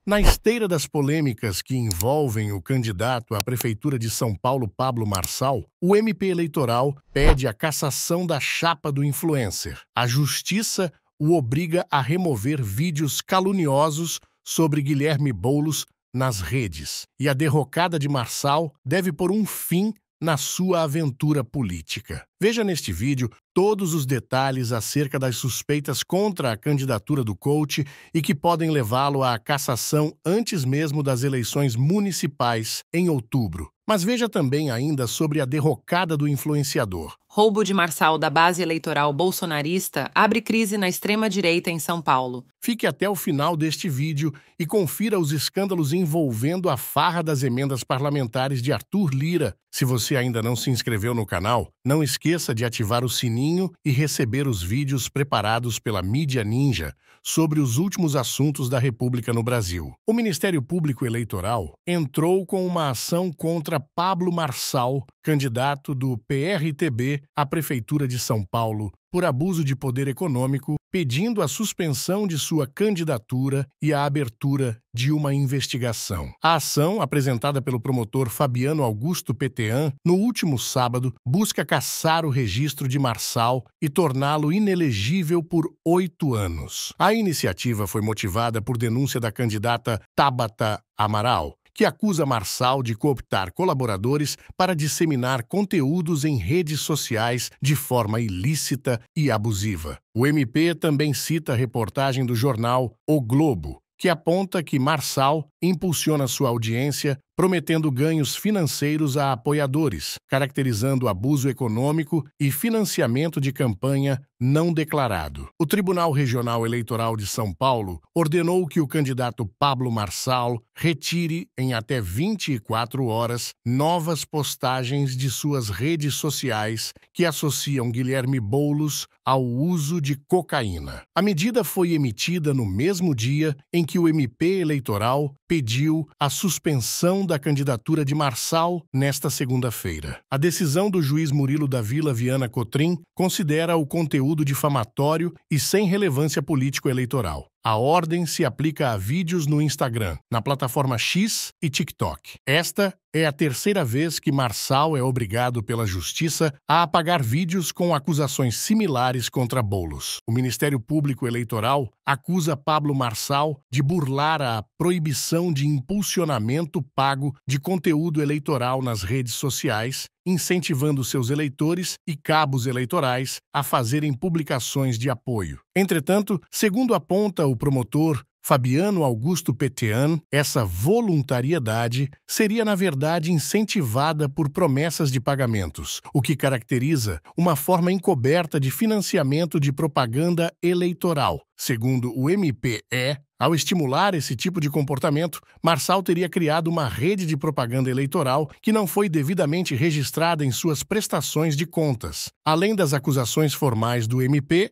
Na esteira das polêmicas que envolvem o candidato à Prefeitura de São Paulo, Pablo Marçal, o MP eleitoral pede a cassação da chapa do influencer. A Justiça o obriga a remover vídeos caluniosos sobre Guilherme Boulos nas redes. E a derrocada de Marçal deve pôr um fim na sua aventura política. Veja neste vídeo todos os detalhes acerca das suspeitas contra a candidatura do coach e que podem levá-lo à cassação antes mesmo das eleições municipais em outubro. Mas veja também ainda sobre a derrocada do influenciador. Roubo de Marçal da base eleitoral bolsonarista abre crise na extrema-direita em São Paulo. Fique até o final deste vídeo e confira os escândalos envolvendo a farra das emendas parlamentares de Arthur Lira. Se você ainda não se inscreveu no canal, não esqueça de ativar o sininho e receber os vídeos preparados pela Mídia Ninja sobre os últimos assuntos da República no Brasil. O Ministério Público Eleitoral entrou com uma ação contra Pablo Marçal, candidato do PRTB à Prefeitura de São Paulo, por abuso de poder econômico, pedindo a suspensão de sua candidatura e a abertura de uma investigação. A ação, apresentada pelo promotor Fabiano Augusto Petean, no último sábado, busca cassar o registro de Marçal e torná-lo inelegível por 8 anos. A iniciativa foi motivada por denúncia da candidata Tabata Amaral, que acusa Marçal de cooptar colaboradores para disseminar conteúdos em redes sociais de forma ilícita e abusiva. O MP também cita a reportagem do jornal O Globo, que aponta que Marçal impulsiona sua audiência prometendo ganhos financeiros a apoiadores, caracterizando abuso econômico e financiamento de campanha não declarado. O Tribunal Regional Eleitoral de São Paulo ordenou que o candidato Pablo Marçal retire, em até 24 horas, novas postagens de suas redes sociais que associam Guilherme Boulos ao uso de cocaína. A medida foi emitida no mesmo dia em que o MP eleitoral pediu a suspensão da candidatura de Marçal nesta segunda-feira. A decisão do juiz Murilo da Vila Viana Cotrim considera o conteúdo difamatório e sem relevância político-eleitoral. A ordem se aplica a vídeos no Instagram, na plataforma X e TikTok. Esta é a terceira vez que Marçal é obrigado pela Justiça a apagar vídeos com acusações similares contra Boulos. O Ministério Público Eleitoral acusa Pablo Marçal de burlar a proibição de impulsionamento pago de conteúdo eleitoral nas redes sociais, incentivando seus eleitores e cabos eleitorais a fazerem publicações de apoio. Entretanto, segundo aponta o promotor Fabiano Augusto Petean, essa voluntariedade seria, na verdade, incentivada por promessas de pagamentos, o que caracteriza uma forma encoberta de financiamento de propaganda eleitoral. Segundo o MPE, ao estimular esse tipo de comportamento, Marçal teria criado uma rede de propaganda eleitoral que não foi devidamente registrada em suas prestações de contas. Além das acusações formais do MP,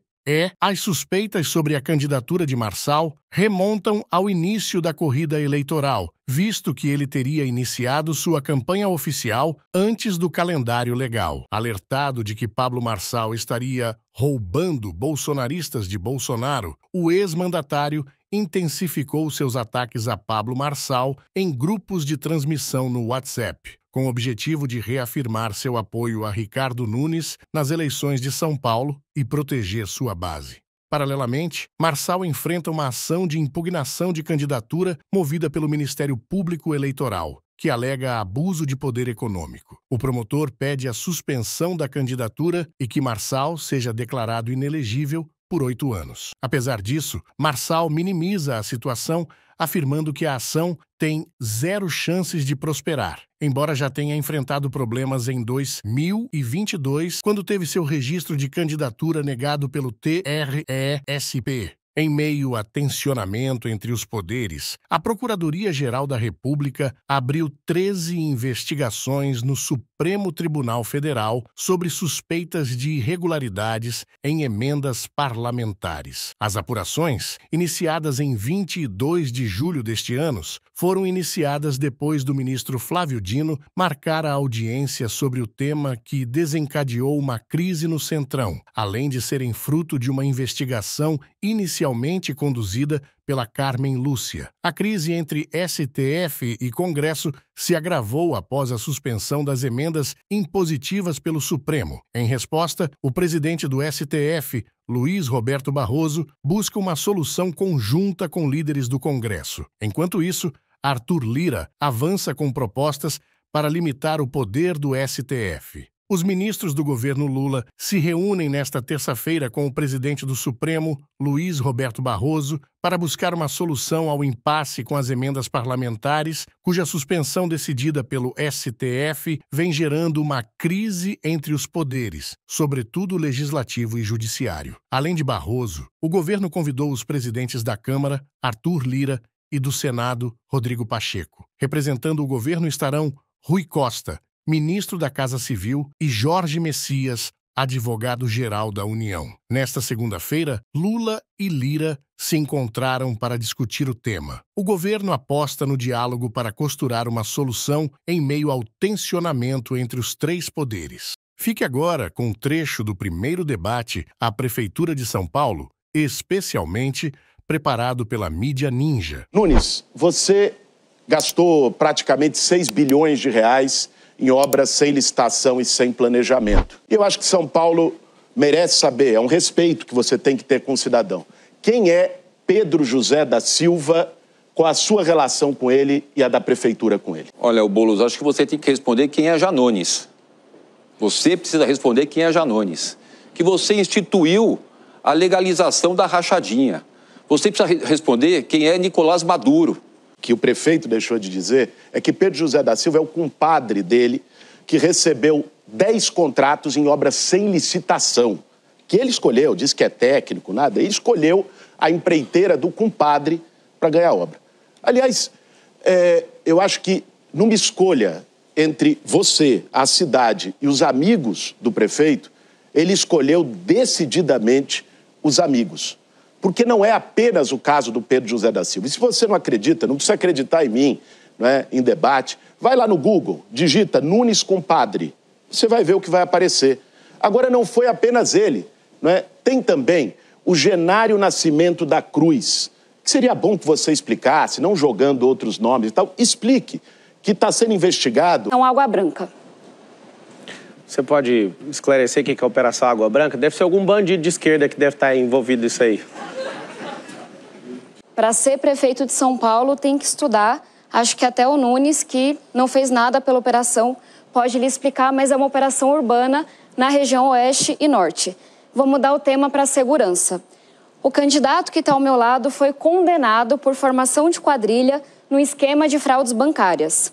as suspeitas sobre a candidatura de Marçal remontam ao início da corrida eleitoral, visto que ele teria iniciado sua campanha oficial antes do calendário legal. Alertado de que Pablo Marçal estaria roubando bolsonaristas de Bolsonaro, o ex-mandatário intensificou seus ataques a Pablo Marçal em grupos de transmissão no WhatsApp, com o objetivo de reafirmar seu apoio a Ricardo Nunes nas eleições de São Paulo e proteger sua base. Paralelamente, Marçal enfrenta uma ação de impugnação de candidatura movida pelo Ministério Público Eleitoral, que alega abuso de poder econômico. O promotor pede a suspensão da candidatura e que Marçal seja declarado inelegível por 8 anos. Apesar disso, Marçal minimiza a situação, afirmando que a ação tem 0 chances de prosperar, embora já tenha enfrentado problemas em 2022, quando teve seu registro de candidatura negado pelo TRESP. Em meio a tensionamento entre os poderes, a Procuradoria-Geral da República abriu 13 investigações no Supremo Tribunal Federal sobre suspeitas de irregularidades em emendas parlamentares. As apurações, iniciadas em 22 de julho deste ano, foram iniciadas depois do ministro Flávio Dino marcar a audiência sobre o tema que desencadeou uma crise no Centrão, além de serem fruto de uma investigação inicialmente conduzida pela Carmen Lúcia. A crise entre STF e Congresso se agravou após a suspensão das emendas impositivas pelo Supremo. Em resposta, o presidente do STF, Luiz Roberto Barroso, busca uma solução conjunta com líderes do Congresso. Enquanto isso, Arthur Lira avança com propostas para limitar o poder do STF. Os ministros do governo Lula se reúnem nesta terça-feira com o presidente do Supremo, Luiz Roberto Barroso, para buscar uma solução ao impasse com as emendas parlamentares, cuja suspensão decidida pelo STF vem gerando uma crise entre os poderes, sobretudo o legislativo e judiciário. Além de Barroso, o governo convidou os presidentes da Câmara, Arthur Lira, e do Senado, Rodrigo Pacheco. Representando o governo estarão Rui Costa, ministro da Casa Civil, e Jorge Messias, advogado-geral da União. Nesta segunda-feira, Lula e Lira se encontraram para discutir o tema. O governo aposta no diálogo para costurar uma solução em meio ao tensionamento entre os três poderes. Fique agora com um trecho do primeiro debate à Prefeitura de São Paulo, especialmente preparado pela mídia ninja. Nunes, você gastou praticamente 6 bilhões de reais em obras sem licitação e sem planejamento. E eu acho que São Paulo merece saber, é um respeito que você tem que ter com o cidadão. Quem é Pedro José da Silva, qual a sua relação com ele e a da prefeitura com ele? Olha, Boulos, acho que você tem que responder quem é Janones. Você precisa responder quem é Janones. Que você instituiu a legalização da rachadinha. Você precisa responder quem é Nicolás Maduro. Que o prefeito deixou de dizer é que Pedro José da Silva é o compadre dele que recebeu 10 contratos em obras sem licitação. Que ele escolheu, diz que é técnico, nada. Ele escolheu a empreiteira do compadre para ganhar a obra. Aliás, eu acho que numa escolha entre você, a cidade e os amigos do prefeito, ele escolheu decididamente os amigos. Porque não é apenas o caso do Pedro José da Silva. E se você não acredita, não precisa acreditar em mim, não é, em debate, vai lá no Google, digita Nunes compadre, você vai ver o que vai aparecer. Agora, não foi apenas ele, não é? Tem também o Genário Nascimento da Cruz, que seria bom que você explicasse, não jogando outros nomes e tal. Explique que está sendo investigado. É uma Água Branca. Você pode esclarecer o que é a Operação Água Branca? Deve ser algum bandido de esquerda que deve estar envolvido nisso aí. Para ser prefeito de São Paulo, tem que estudar. Acho que até o Nunes, que não fez nada pela operação, pode lhe explicar, mas é uma operação urbana na região oeste e norte. Vou mudar o tema para a segurança. O candidato que está ao meu lado foi condenado por formação de quadrilha no esquema de fraudes bancárias.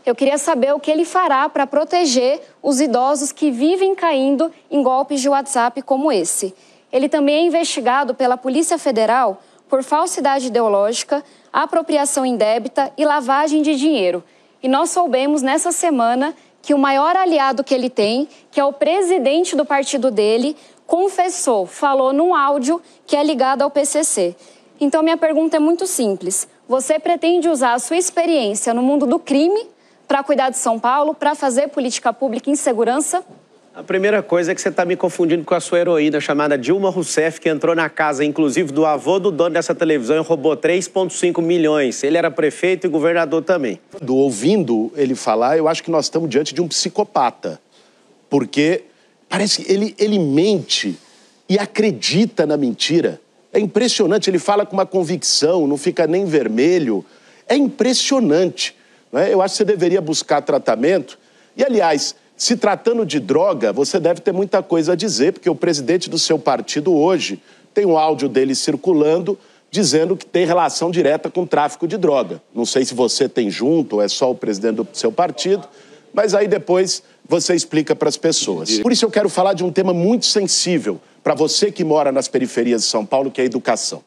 Eu queria saber o que ele fará para proteger os idosos que vivem caindo em golpes de WhatsApp como esse. Ele também é investigado pela Polícia Federal por falsidade ideológica, apropriação indébita e lavagem de dinheiro. E nós soubemos nessa semana que o maior aliado que ele tem, que é o presidente do partido dele, confessou, falou num áudio que é ligado ao PCC. Então minha pergunta é muito simples. Você pretende usar a sua experiência no mundo do crime para cuidar de São Paulo, para fazer política pública em segurança? A primeira coisa é que você está me confundindo com a sua heroína chamada Dilma Rousseff, que entrou na casa, inclusive, do avô do dono dessa televisão e roubou 3,5 milhões. Ele era prefeito e governador também. Ouvindo ele falar, eu acho que nós estamos diante de um psicopata. Porque parece que ele mente e acredita na mentira. É impressionante, ele fala com uma convicção, não fica nem vermelho. É impressionante. Não é? Eu acho que você deveria buscar tratamento. E, aliás, se tratando de droga, você deve ter muita coisa a dizer, porque o presidente do seu partido hoje tem um áudio dele circulando dizendo que tem relação direta com o tráfico de droga. Não sei se você tem junto ou é só o presidente do seu partido, mas aí depois você explica para as pessoas. Por isso eu quero falar de um tema muito sensível para você que mora nas periferias de São Paulo, que é a educação.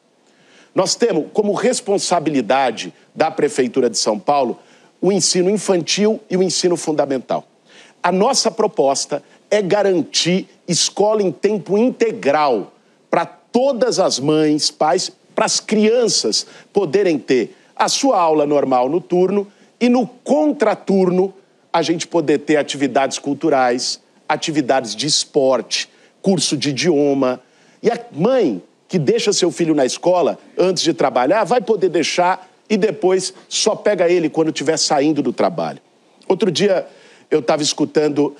Nós temos como responsabilidade da Prefeitura de São Paulo o ensino infantil e o ensino fundamental. A nossa proposta é garantir escola em tempo integral para todas as mães, pais, para as crianças poderem ter a sua aula normal no turno e no contraturno a gente poder ter atividades culturais, atividades de esporte, curso de idioma. E a mãe que deixa seu filho na escola antes de trabalhar, vai poder deixar e depois só pega ele quando estiver saindo do trabalho. Outro dia eu estava escutando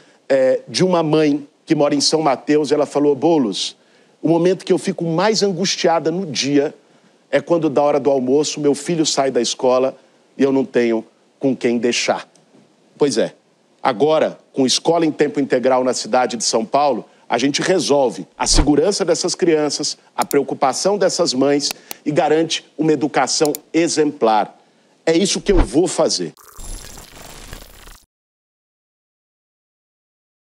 de uma mãe que mora em São Mateus, ela falou: Boulos, o momento que eu fico mais angustiada no dia é quando, da hora do almoço, meu filho sai da escola e eu não tenho com quem deixar. Pois é, agora, com escola em tempo integral na cidade de São Paulo, a gente resolve a segurança dessas crianças, a preocupação dessas mães e garante uma educação exemplar. É isso que eu vou fazer.